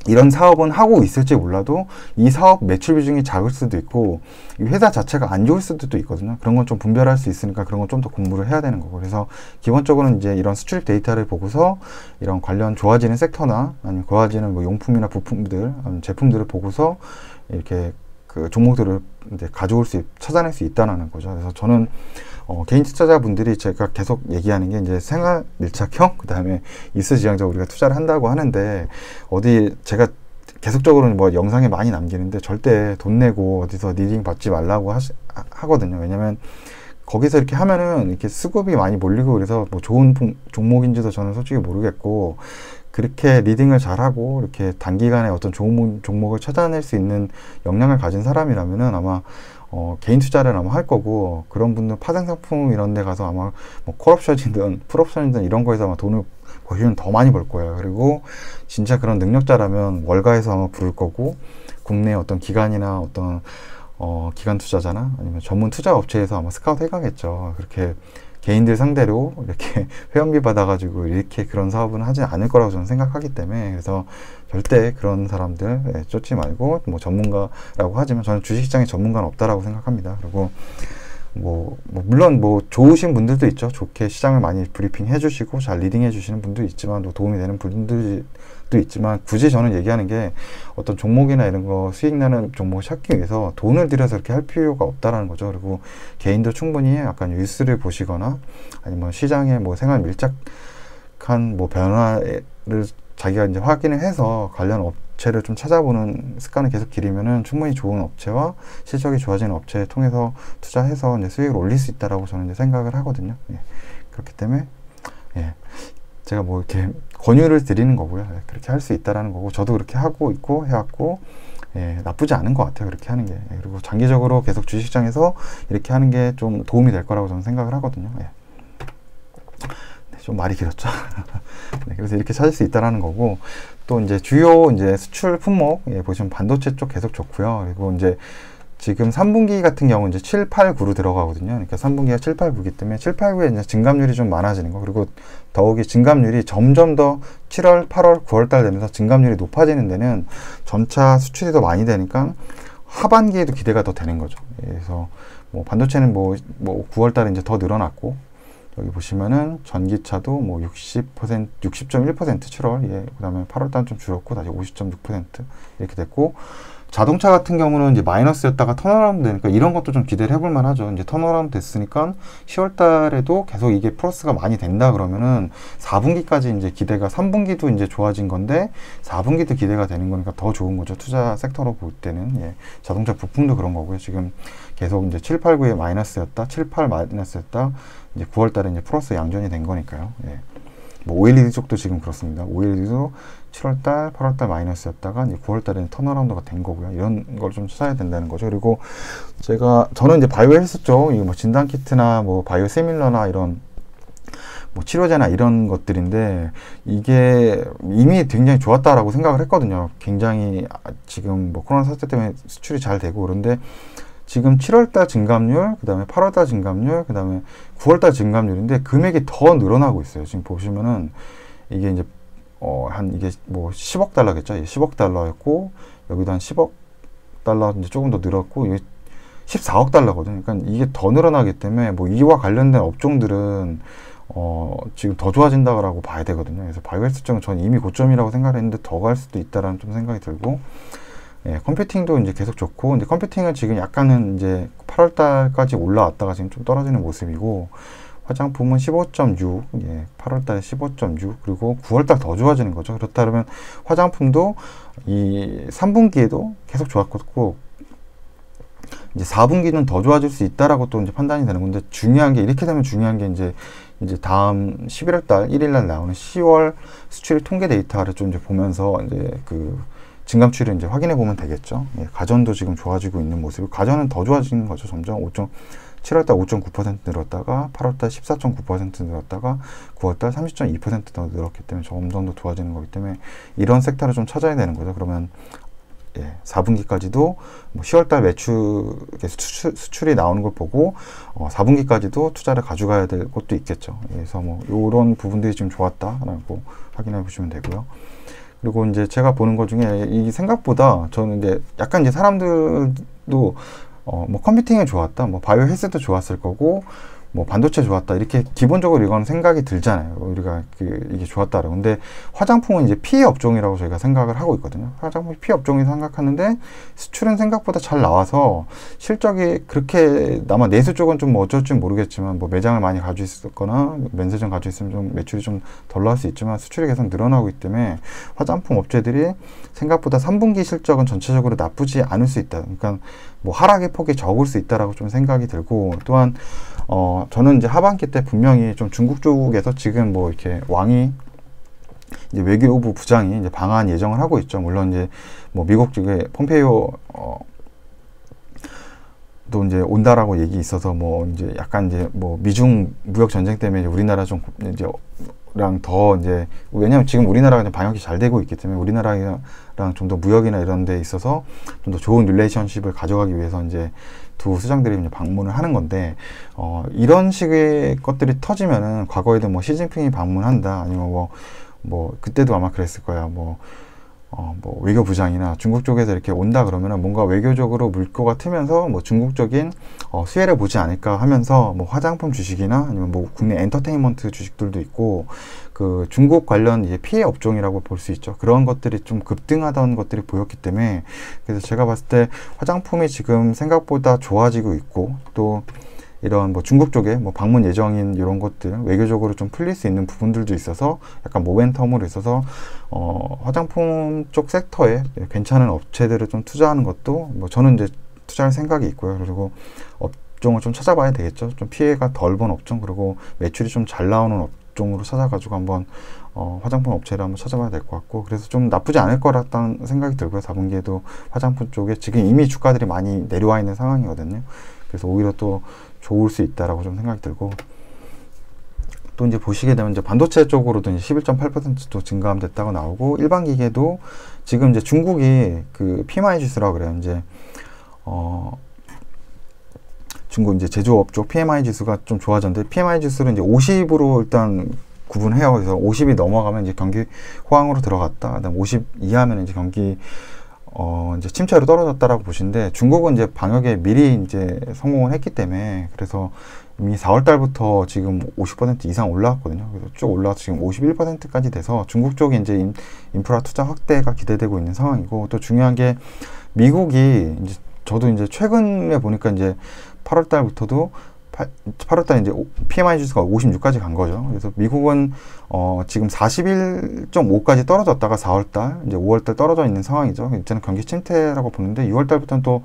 이런 사업은 하고 있을지 몰라도 이 사업 매출 비중이 작을 수도 있고 이 회사 자체가 안 좋을 수도 있거든요. 그런 건 좀 분별할 수 있으니까 그런 건 좀 더 공부를 해야 되는 거고, 그래서 기본적으로는 이제 이런 수출입 데이터를 보고서 이런 관련 좋아지는 섹터나 아니면 좋아지는 뭐 용품이나 부품들, 제품들을 보고서 이렇게 그 종목들을 이제 찾아낼 수 있다는 거죠. 그래서 저는 개인 투자자분들이 제가 계속 얘기하는 게 이제 생활 밀착형, 그 다음에 이수지향적 우리가 투자를 한다고 하는데, 제가 계속적으로 뭐 영상에 많이 남기는데 절대 돈 내고 어디서 리딩 받지 말라고 하거든요. 왜냐면 거기서 이렇게 하면은 이렇게 수급이 많이 몰리고 그래서 뭐 좋은 종목인지도 저는 솔직히 모르겠고, 그렇게 리딩을 잘하고 이렇게 단기간에 어떤 좋은 종목을 찾아낼 수 있는 역량을 가진 사람이라면은 아마 개인 투자를 아마 할 거고, 그런 분들 파생상품 이런 데 가서 아마 뭐 콜옵션이든 풀옵션이든 이런 거에서 아마 돈을 버시면 더 많이 벌 거예요. 그리고 진짜 그런 능력자라면 월가에서 아마 부를 거고, 국내 어떤 기관이나 어떤 기관 투자자나 아니면 전문 투자 업체에서 아마 스카우트 해가겠죠. 그렇게 개인들 상대로 이렇게 회원비 받아가지고 이렇게 그런 사업은 하지 않을 거라고 저는 생각하기 때문에, 그래서 절대 그런 사람들 쫓지 말고, 뭐 전문가라고 하지만 저는 주식시장에 전문가는 없다라고 생각합니다. 그리고 물론 뭐 좋으신 분들도 있죠. 좋게 시장을 많이 브리핑 해주시고 잘 리딩 해주시는 분도 있지만, 또 도움이 되는 분들도 있지만, 굳이 저는 얘기하는 게 어떤 종목이나 이런 거 수익 나는 종목을 찾기 위해서 돈을 들여서 이렇게 할 필요가 없다라는 거죠. 그리고 개인도 충분히 약간 뉴스를 보시거나 아니면 시장에 뭐 생활 밀착한 뭐 변화를 자기가 이제 확인을 해서 관련 업체를 좀 찾아보는 습관을 계속 기르면은 충분히 좋은 업체와 실적이 좋아지는 업체를 통해서 투자해서 이제 수익을 올릴 수 있다라고 저는 이제 생각을 하거든요. 예. 그렇기 때문에 제가 뭐 이렇게 권유를 드리는 거고요. 그렇게 할 수 있다라는 거고, 저도 그렇게 하고 있고 해왔고, 나쁘지 않은 것 같아요. 그렇게 하는 게. 그리고 장기적으로 계속 주식시장에서 이렇게 하는 게 좀 도움이 될 거라고 저는 생각을 하거든요. 좀 말이 길었죠. 그래서 이렇게 찾을 수 있다라는 거고, 또 이제 주요 이제 수출 품목 보시면 반도체 쪽 계속 좋고요. 그리고 이제 지금 3분기 같은 경우 이제 7, 8, 9로 들어가거든요. 그러니까 3분기가 7, 8, 9이기 때문에 7, 8, 9에 이제 증감률이 좀 많아지는 거, 그리고 더욱이 증감률이 점점 더 7월, 8월, 9월 달 되면서 증감률이 높아지는 데는 점차 수출이 더 많이 되니까 하반기에도 기대가 더 되는 거죠. 그래서 뭐 반도체는 뭐 9월 달에 이제 더 늘어났고, 여기 보시면은 전기차도 뭐 60%, 60.1% 7월, 그 다음에 8월 달은 좀 줄었고 다시 50.6% 이렇게 됐고, 자동차 같은 경우는 이제 마이너스였다가 턴어라운드 되니까 이런 것도 좀 기대를 해볼 만하죠. 이제 턴어라운드 됐으니까 10월 달에도 계속 이게 플러스가 많이 된다 그러면은 4분기까지 이제 기대가, 3분기도 이제 좋아진 건데 4분기도 기대가 되는 거니까 더 좋은 거죠. 투자 섹터로 볼 때는. 자동차 부품도 그런 거고요. 지금 계속 이제 7, 8, 9에 마이너스였다, 7, 8 마이너스였다, 이제 9월 달에 이제 플러스 양전이 된 거니까요. 뭐 OLED 쪽도 지금 그렇습니다. OLED도 7월달, 8월달 마이너스였다가 이제 9월달에 턴어라운드가 된 거고요. 이런 걸 좀 찾아야 된다는 거죠. 그리고 저는 이제 바이오 헬스 쪽, 뭐 진단 키트나 뭐 바이오 시밀러나 이런 뭐 치료제나 이런 것들인데, 이게 이미 굉장히 좋았다라고 생각을 했거든요. 굉장히 지금 뭐 코로나 사태 때문에 수출이 잘 되고, 그런데 지금 7월달 증감률, 그 다음에 8월달 증감률, 그 다음에 9월달 증감률인데 금액이 더 늘어나고 있어요. 지금 보시면은 이게 이제 이게 뭐 10억 달러겠죠. 10억 달러였고, 여기도 한 10억 달러 이제 조금 더 늘었고, 14억 달러거든요. 그러니까 이게 더 늘어나기 때문에 뭐 이와 관련된 업종들은 지금 더 좋아진다고 봐야 되거든요. 그래서 바이오헬스 쪽은 전 이미 고점이라고 생각을 했는데 더 갈 수도 있다라는 좀 생각이 들고, 예, 컴퓨팅도 이제 계속 좋고, 이제 컴퓨팅은 지금 약간은 이제 8월 달까지 올라왔다가 지금 좀 떨어지는 모습이고, 화장품은 15.6, 예, 8월 달에 15.6, 그리고 9월 달 더 좋아지는 거죠. 그렇다면 화장품도 이 3분기에도 계속 좋았고, 이제 4분기는 더 좋아질 수 있다라고 또 이제 판단이 되는 건데, 중요한 게, 이렇게 되면 중요한 게 이제 다음 11월 달 1일 날 나오는 10월 수출 통계 데이터를 좀 이제 보면서 이제 그 증감추이를 이제 확인해 보면 되겠죠. 예, 가전도 지금 좋아지고 있는 모습이고, 가전은 더 좋아지는 거죠. 점점 7월달 5.9% 늘었다가 8월달 14.9% 늘었다가 9월달 30.2% 더 늘었기 때문에 점점 더 좋아지는 거기 때문에 이런 섹터를 좀 찾아야 되는 거죠. 그러면 예, 4분기까지도 뭐 10월달 매출 수출이 나오는 걸 보고 4분기까지도 투자를 가져가야 될 것도 있겠죠. 그래서 뭐 이런 부분들이 좀 좋았다라고 확인해 보시면 되고요. 그리고 이제 제가 보는 것 중에 이 생각보다 저는 이제 약간 이제 사람들도 뭐 컴퓨팅이 좋았다, 뭐 바이오 헬스도 좋았을 거고, 뭐 반도체 좋았다, 이렇게 기본적으로 이건 생각이 들잖아요. 우리가 이게 좋았다라고. 근데 화장품은 이제 피해 업종이라고 저희가 생각을 하고 있거든요. 화장품이 피해 업종이라고 생각하는데 수출은 생각보다 잘 나와서 실적이 그렇게, 아마 내수 쪽은 좀 뭐 어쩔지 모르겠지만, 뭐 매장을 많이 가지고 있었거나 면세점 가지고 있으면 좀 매출이 좀 덜 나올 수 있지만 수출이 계속 늘어나고 있기 때문에 화장품 업체들이 생각보다 3분기 실적은 전체적으로 나쁘지 않을 수 있다. 그러니까 뭐 하락의 폭이 적을 수 있다라고 좀 생각이 들고, 또한 저는 이제 하반기 때 분명히 좀 중국 쪽에서 지금 뭐 이렇게 왕이 이제 외교부 부장이 이제 방한 예정을 하고 있죠. 물론 이제 뭐 미국 쪽에 폼페이오 또 이제 온다라고 얘기 있어서 뭐 이제 약간 이제 뭐 미중 무역 전쟁 때문에 이제 우리나라 좀 이제 랑 더 이제, 왜냐면 지금 우리나라가 이제 방역이 잘 되고 있기 때문에 우리나라랑 좀 더 무역이나 이런 데 있어서 좀 더 좋은 릴레이션십을 가져가기 위해서 이제 두 수장들이 이제 방문을 하는 건데, 이런 식의 것들이 터지면은 과거에도 뭐 시진핑이 방문한다, 아니면 뭐 그때도 아마 그랬을 거야. 뭐 외교부장이나 중국 쪽에서 이렇게 온다 그러면은 뭔가 외교적으로 물꼬가 트면서 뭐 중국적인 수혜를 보지 않을까 하면서 뭐 화장품 주식이나 아니면 뭐 국내 엔터테인먼트 주식들도 있고, 그 중국 관련 이제 피해 업종이라고 볼 수 있죠. 그런 것들이 좀 급등하던 것들이 보였기 때문에, 그래서 제가 봤을 때 화장품이 지금 생각보다 좋아지고 있고, 또 이런 뭐 중국 쪽에 뭐 방문 예정인 이런 것들 외교적으로 좀 풀릴 수 있는 부분들도 있어서 약간 모멘텀으로 있어서 화장품 쪽 섹터에 괜찮은 업체들을 좀 투자하는 것도 뭐 저는 이제 투자할 생각이 있고요. 그리고 업종을 좀 찾아봐야 되겠죠. 좀 피해가 덜 본 업종, 그리고 매출이 좀 잘 나오는 업종으로 찾아가지고 한번 화장품 업체를 한번 찾아봐야 될 것 같고, 그래서 좀 나쁘지 않을 거라는 생각이 들고요. 4분기에도 화장품 쪽에 지금 이미 주가들이 많이 내려와 있는 상황이거든요. 그래서 오히려 또 좋을 수 있다라고 좀 생각이 들고, 또 이제 보시게 되면 이제 반도체 쪽으로도 이제 11.8%도 증감됐다고 나오고, 일반 기계도 지금 이제 중국이 그 PMI 지수라고 그래요. 이제 중국 이제 제조업 쪽 PMI 지수가 좀 좋아졌는데, PMI 지수를 이제 50으로 일단 구분해요. 그래서 50이 넘어가면 이제 경기 호황으로 들어갔다. 그다음 50 이하면 이제 경기 이제 침체로 떨어졌다라고 보시는데, 중국은 이제 방역에 미리 이제 성공을 했기 때문에, 그래서 이미 4월 달부터 지금 50% 이상 올라왔거든요. 그래서 쭉 올라와서 지금 51%까지 돼서 중국 쪽에 이제 인프라 투자 확대가 기대되고 있는 상황이고, 또 중요한 게 미국이 이제 저도 이제 최근에 보니까 이제 8월 달부터도 8월 달 이제 PMI 지수가 56까지 간 거죠. 그래서 미국은 지금 41.5까지 떨어졌다가 4월 달, 이제 5월 달 떨어져 있는 상황이죠. 이제는 경기 침체라고 보는데, 6월 달부터는 또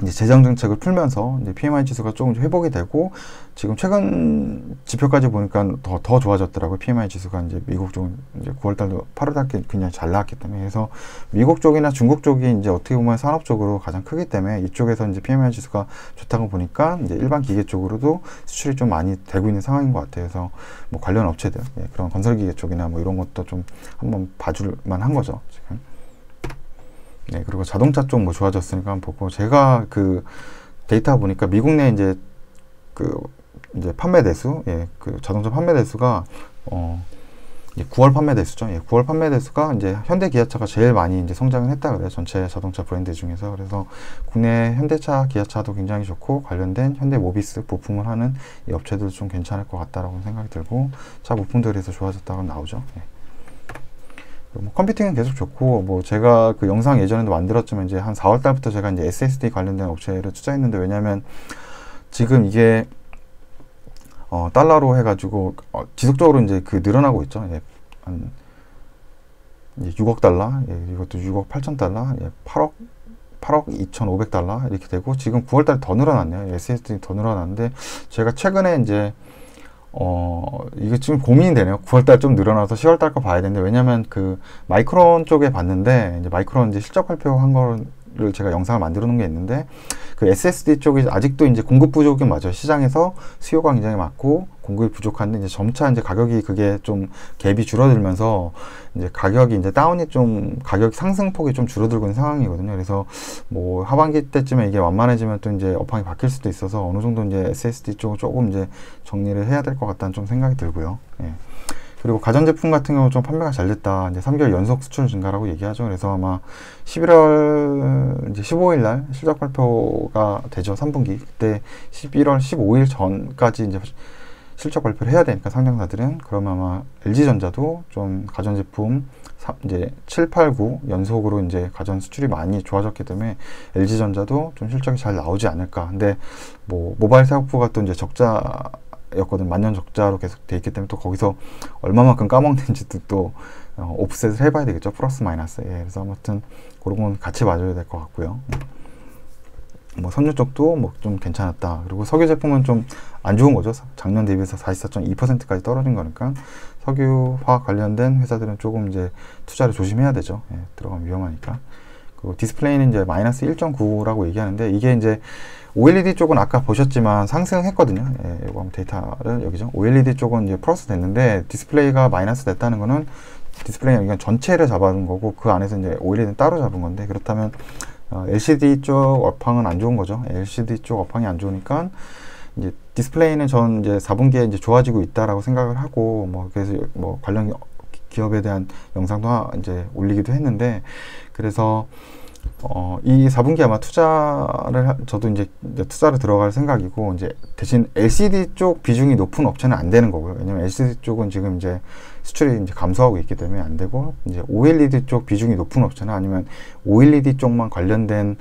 이제 재정 정책을 풀면서 이제 PMI 지수가 조금 회복이 되고, 지금 최근 지표까지 보니까 더 좋아졌더라고요. PMI 지수가 이제 미국 쪽은 이제 9월 달도 8월 달께 굉장히 잘 나왔기 때문에, 그래서 미국 쪽이나 중국 쪽이 이제 어떻게 보면 산업적으로 가장 크기 때문에 이쪽에서 이제 PMI 지수가 좋다고 보니까 이제 일반 기계 쪽으로도 수출이 좀 많이 되고 있는 상황인 것 같아요. 그래서 뭐 관련 업체들, 예, 그런 건설기계 쪽이나 뭐 이런 것도 좀 한번 봐줄 만한 거죠, 지금. 네, 그리고 자동차 쪽 뭐 좋아졌으니까 한번 보고, 제가 그 데이터 보니까 미국 내 이제 이제 판매 대수, 예, 그 자동차 판매 대수가 이제 9월 판매 대수죠. 예, 9월 판매 대수가 이제 현대 기아차가 제일 많이 이제 성장을 했다 그래요. 전체 자동차 브랜드 중에서. 그래서 국내 현대차, 기아차도 굉장히 좋고 관련된 현대 모비스 부품을 하는 이 업체들도 좀 괜찮을 것 같다라고 생각이 들고 차 부품들에서 좋아졌다고 나오죠. 예. 뭐 컴퓨팅은 계속 좋고 뭐 제가 그 영상 예전에도 만들었지만 이제 한 4월 달부터 제가 이제 SSD 관련된 업체를 투자했는데 왜냐면 지금 이게 달러로 해가지고 지속적으로 이제 그 늘어나고 있죠. 예, 한 이제 6억 달러, 예, 이것도 6억 8천 달러, 예, 8억 2,500 달러 이렇게 되고 지금 9월 달에 더 늘어났네요. SSD 더 늘어났는데 제가 최근에 이제 이게 지금 고민이 되네요. 9월달 좀 늘어나서 10월달 거 봐야 되는데, 왜냐면 그 마이크론 쪽에 봤는데, 이제 마이크론 이제 실적 발표한 거를 제가 영상을 만들어 놓은 게 있는데, 그 SSD 쪽이 아직도 이제 공급 부족이 맞아요. 시장에서 수요가 굉장히 많고, 공급이 부족한데, 이제 점차 이제 가격이 그게 좀 갭이 줄어들면서, 이제 가격이 이제 다운이 좀, 가격 상승폭이 좀 줄어들고 있는 상황이거든요. 그래서 뭐 하반기 때쯤에 이게 완만해지면 또 이제 업황이 바뀔 수도 있어서 어느 정도 이제 SSD 쪽을 조금 이제 정리를 해야 될 것 같다는 좀 생각이 들고요. 예. 그리고 가전제품 같은 경우 좀 판매가 잘 됐다. 이제 3개월 연속 수출 증가라고 얘기하죠. 그래서 아마 11월 이제 15일 날 실적 발표가 되죠. 3분기. 그때 11월 15일 전까지 이제 실적 발표를 해야 되니까 상장사들은 그러면 아마 LG전자도 좀 가전제품 이제 7, 8, 9 연속으로 이제 가전 수출이 많이 좋아졌기 때문에 LG전자도 좀 실적이 잘 나오지 않을까. 근데 뭐 모바일 사업부가 또 이제 적자였거든. 만년 적자로 계속 돼 있기 때문에 또 거기서 얼마만큼 까먹는지도 또 옵셋을 해봐야 되겠죠. 플러스 마이너스. 예, 그래서 아무튼 그런 건 같이 봐줘야 될 것 같고요. 뭐 선유 쪽도 뭐 좀 괜찮았다. 그리고 석유 제품은 좀 안 좋은 거죠. 작년 대비해서 44.2%까지 떨어진 거니까 석유 화학 관련된 회사들은 조금 이제 투자를 조심해야 되죠. 예, 들어가면 위험하니까. 그리고 디스플레이는 이제 마이너스 1.9라고 얘기하는데 이게 이제 OLED 쪽은 아까 보셨지만 상승했거든요. 예, 이거 한번 데이터를 여기죠. OLED 쪽은 이제 플러스 됐는데 디스플레이가 마이너스 됐다는 거는 디스플레이는 이건 전체를 잡아준 거고 그 안에서 이제 OLED는 따로 잡은 건데 그렇다면 LCD 쪽 업황은 안 좋은 거죠. LCD 쪽 업황이 안 좋으니까 이제 디스플레이는 전 이제 4분기에 이제 좋아지고 있다라고 생각을 하고 뭐 그래서 뭐 관련 기업에 대한 영상도 이제 올리기도 했는데 그래서 이 4분기 아마 저도 이제 투자를 들어갈 생각이고 이제 대신 LCD 쪽 비중이 높은 업체는 안 되는 거고요. 왜냐면 LCD 쪽은 지금 이제 수출이 이제 감소하고 있기 때문에 안 되고 이제 OLED 쪽 비중이 높은 업체나 아니면 OLED 쪽만 관련된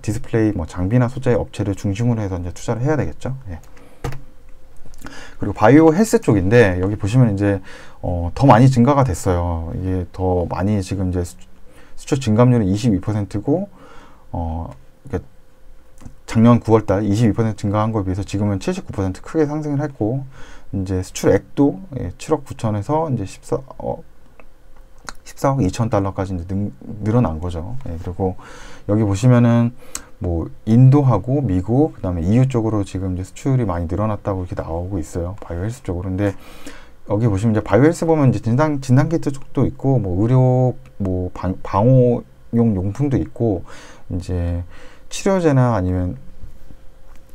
디스플레이 뭐 장비나 소재 업체를 중심으로 해서 이제 투자를 해야 되겠죠. 예. 그리고 바이오 헬스 쪽인데 여기 보시면 이제 더 많이 증가가 됐어요. 이게 더 많이 지금 이제 수출 증감률은 22%고 그러니까 작년 9월달 22% 증가한 거에 비해서 지금은 79% 크게 상승을 했고 이제 수출액도 7억 9천에서 이제 14억 2천 달러까지 이제 늘어난 거죠. 예, 그리고 여기 보시면은 뭐 인도하고 미국 그다음에 EU 쪽으로 지금 이제 수출이 많이 늘어났다고 이렇게 나오고 있어요. 바이오 헬스 쪽으로. 근데 여기 보시면 이제 바이오 헬스 보면 이제 진단 키트 쪽도 있고 뭐 의료 뭐 방호용 용품도 있고 이제 치료제나 아니면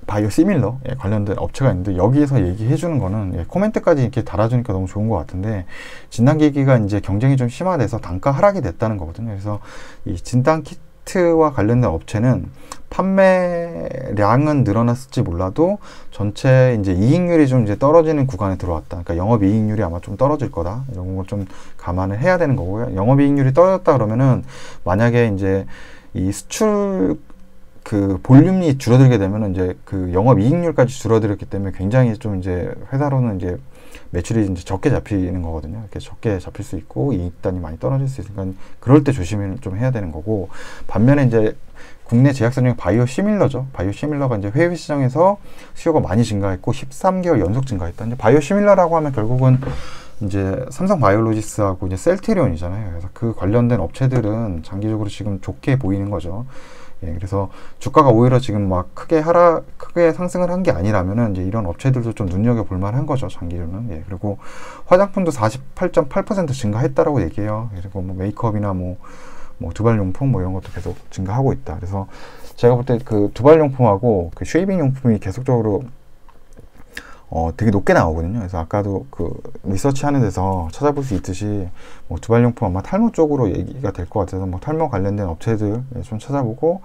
바이오 시밀러 관련된 업체가 있는데 여기에서 얘기해 주는 거는 코멘트까지 이렇게 달아주니까 너무 좋은 것 같은데 진단기기가 이제 경쟁이 좀 심화돼서 단가 하락이 됐다는 거거든요. 그래서 이 진단 키트와 관련된 업체는 판매량은 늘어났을지 몰라도 전체 이제 이익률이 좀 이제 떨어지는 구간에 들어왔다. 그러니까 영업이익률이 아마 좀 떨어질 거다. 이런 걸 좀 감안을 해야 되는 거고요. 영업이익률이 떨어졌다 그러면은 만약에 이제 이 수출 그 볼륨이 줄어들게 되면 이제 그 영업이익률까지 줄어들었기 때문에 굉장히 좀 이제 회사로는 이제 매출이 이제 적게 잡히는 거거든요. 이렇게 적게 잡힐 수 있고 이익단이 많이 떨어질 수 있으니까 그럴 때 조심을 좀 해야 되는 거고 반면에 이제 국내 제약사 중에 바이오 시밀러죠. 바이오 시밀러가 이제 해외 시장에서 수요가 많이 증가했고 13개월 연속 증가했다. 이제 바이오 시밀러라고 하면 결국은 이제 삼성 바이오로지스하고 이제 셀트리온이잖아요. 그래서 그 관련된 업체들은 장기적으로 지금 좋게 보이는 거죠. 예, 그래서 주가가 오히려 지금 막 크게 상승을 한 게 아니라면은 이제 이런 업체들도 좀 눈여겨볼 만한 거죠, 장기로는. 예, 그리고 화장품도 48.8% 증가했다라고 얘기해요. 그리고 뭐 메이크업이나 뭐 두발용품 뭐 이런 것도 계속 증가하고 있다. 그래서 제가 볼 때 그 두발용품하고 그 쉐이빙 용품이 계속적으로 되게 높게 나오거든요. 그래서 아까도 그 리서치 하는 데서 찾아볼 수 있듯이 뭐 두발용품 아마 탈모 쪽으로 얘기가 될 것 같아서 뭐 탈모 관련된 업체들 좀 찾아보고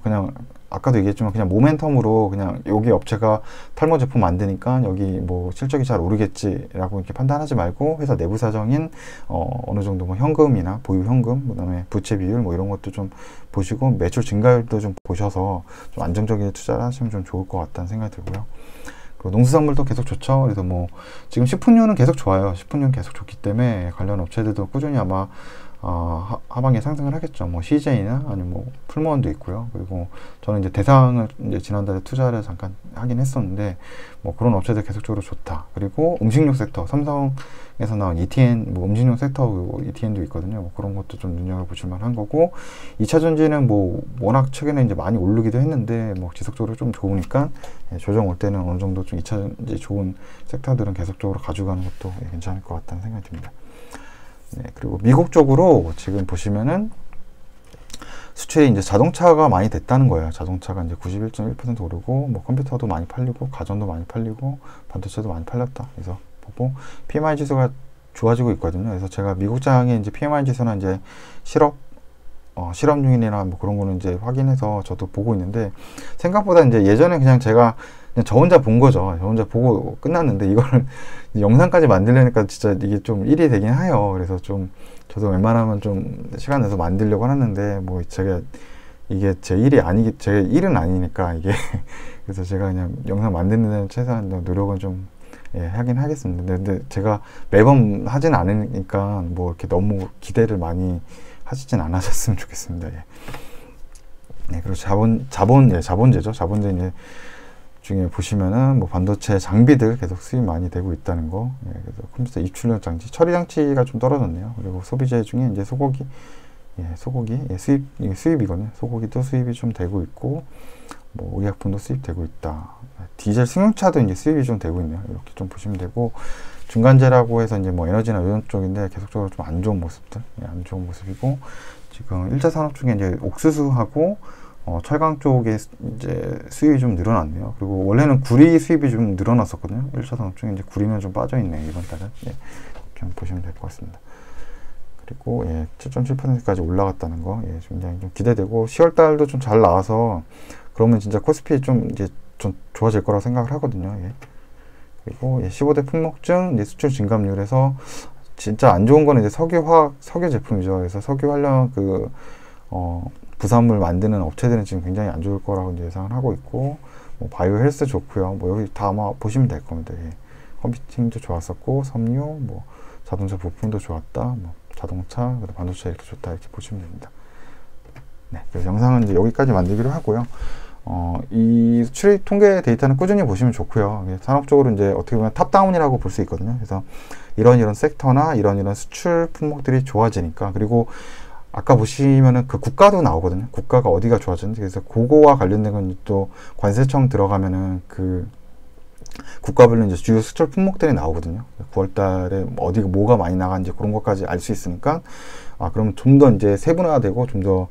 그냥 아까도 얘기했지만 그냥 모멘텀으로 그냥 여기 업체가 탈모 제품 만드니까 여기 뭐 실적이 잘 오르겠지라고 이렇게 판단하지 말고 회사 내부 사정인 어느 정도 뭐 현금이나 보유 현금, 그다음에 부채 비율 뭐 이런 것도 좀 보시고 매출 증가율도 좀 보셔서 좀 안정적인 투자를 하시면 좀 좋을 것 같다는 생각이 들고요. 그리고 농수산물도 계속 좋죠. 그래서 뭐 지금 식품류는 계속 좋아요. 식품류는 계속 좋기 때문에 관련 업체들도 꾸준히 아마 하반기에 상승을 하겠죠. 뭐 CJ나 아니면 뭐 풀무원도 있고요. 그리고 저는 이제 대상을 이제 지난달에 투자를 잠깐 하긴 했었는데 뭐 그런 업체들 계속적으로 좋다. 그리고 음식료 섹터, 삼성에서 나온 ETN, 뭐 음식료 섹터 ETN도 있거든요. 뭐 그런 것도 좀 눈여겨보실 만한 거고, 2차 전지는 뭐 워낙 최근에 이제 많이 오르기도 했는데 뭐 지속적으로 좀 좋으니까 조정 올 때는 어느 정도 좀 2차 전지 좋은 섹터들은 계속적으로 가져가는 것도 괜찮을 것 같다는 생각이 듭니다. 네, 그리고 미국 쪽으로 지금 보시면은 수출이 이제 자동차가 많이 됐다는 거예요. 자동차가 이제 91.1% 오르고, 뭐 컴퓨터도 많이 팔리고, 가전도 많이 팔리고, 반도체도 많이 팔렸다. 그래서 보고 PMI 지수가 좋아지고 있거든요. 그래서 제가 미국장에 이제 PMI 지수나 이제 실업 중이나 뭐 그런 거는 이제 확인해서 저도 보고 있는데, 생각보다 이제 예전에 그냥 제가 그냥 저 혼자 본 거죠. 저 혼자 보고 끝났는데 이걸 영상까지 만들려니까 진짜 이게 좀 일이 되긴 해요. 그래서 좀 저도 웬만하면 좀 시간 내서 만들려고 하는데 뭐 제가 이게 제 일은 아니니까 이게 그래서 제가 그냥 영상 만드는 데는 최소한 노력은 좀 하긴 하겠습니다. 근데 제가 매번 하진 않으니까 뭐 이렇게 너무 기대를 많이 하시진 않으셨으면 좋겠습니다. 예. 네, 그리고 자본재죠. 자본재 이제 중에 보시면은 뭐 반도체 장비들 계속 수입 많이 되고 있다는 거. 예, 그래서 컴퓨터 입출력 장치, 처리 장치가 좀 떨어졌네요. 그리고 소비재 중에 이제 소고기, 수입이거든요. 소고기도 수입이 좀 되고 있고, 뭐 의약품도 수입되고 있다. 디젤 승용차도 이제 수입이 좀 되고 있네요. 이렇게 좀 보시면 되고, 중간재라고 해서 이제 뭐 에너지나 이런 쪽인데 계속적으로 좀 안 좋은 모습들, 안 좋은 모습이고, 지금 1차 산업 중에 이제 옥수수하고 철강 쪽에 이제 수입이 좀 늘어났네요. 그리고 원래는 구리 수입이 좀 늘어났었거든요. 1차 산업 중에 이제 구리는 좀 빠져있네요. 이번 달은. 예, 좀 보시면 될 것 같습니다. 그리고 7.7%까지 올라갔다는 거, 굉장히 좀 기대되고, 10월 달도 좀 잘 나와서 그러면 진짜 코스피 좀 이제 좀 좋아질 거라고 생각을 하거든요. 예. 그리고 15대 품목중 이제 수출 증감률에서 진짜 안 좋은 거는 이제 석유 제품이죠. 그래서 석유 관련 부산물 만드는 업체들은 지금 굉장히 안 좋을 거라고 이제 예상을 하고 있고, 뭐 바이오 헬스 좋고요. 뭐 여기 다 아마 보시면 될 겁니다. 예. 컴퓨팅도 좋았었고, 섬유, 뭐 자동차 부품도 좋았다. 뭐 자동차, 그리고 반도체 이렇게 좋다. 이렇게 보시면 됩니다. 네, 그래서 영상은 이제 여기까지 만들기로 하고요. 이 수출입 통계 데이터는 꾸준히 보시면 좋고요. 산업적으로 이제 어떻게 보면 탑다운이라고 볼 수 있거든요. 그래서 이런 섹터나 이런 수출 품목들이 좋아지니까, 그리고 아까 보시면은 그 국가도 나오거든요. 국가가 어디가 좋아지는지. 그래서 그거와 관련된 건 또 관세청 들어가면은 그 국가별로 이제 주요 수출 품목들이 나오거든요. 9월 달에 어디가 뭐가 많이 나가는지 그런 것까지 알 수 있으니까, 그러면 좀 더 이제 세분화되고 좀 더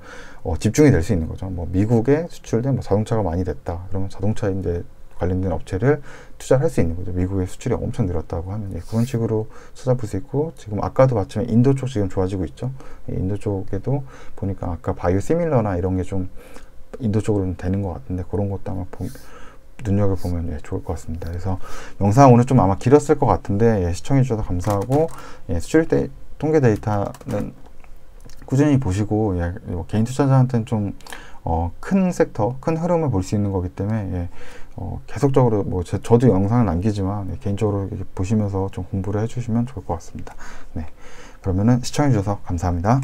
집중이 될 수 있는 거죠. 뭐 미국에 수출된 뭐 자동차가 많이 됐다. 그러면 자동차 이제 관련된 업체를 투자를 할 수 있는 거죠. 미국의 수출이 엄청 늘었다고 하면 그런 식으로 찾아볼 수 있고, 지금 아까도 봤지만 인도 쪽 지금 좋아지고 있죠. 인도 쪽에도 보니까 아까 바이오 시밀러나 이런 게 좀 인도 쪽으로는 되는 것 같은데, 그런 것도 아마 눈여겨보면 좋을 것 같습니다. 그래서 영상 오늘 좀 아마 길었을 것 같은데 시청해 주셔서 감사하고, 수출 통계 데이터는 꾸준히 보시고, 개인 투자자한테는 좀 큰 섹터, 큰 흐름을 볼 수 있는 거기 때문에 계속적으로 뭐 저도 영상을 남기지만 개인적으로 이렇게 보시면서 좀 공부를 해주시면 좋을 것 같습니다. 네, 그러면은 시청해 주셔서 감사합니다.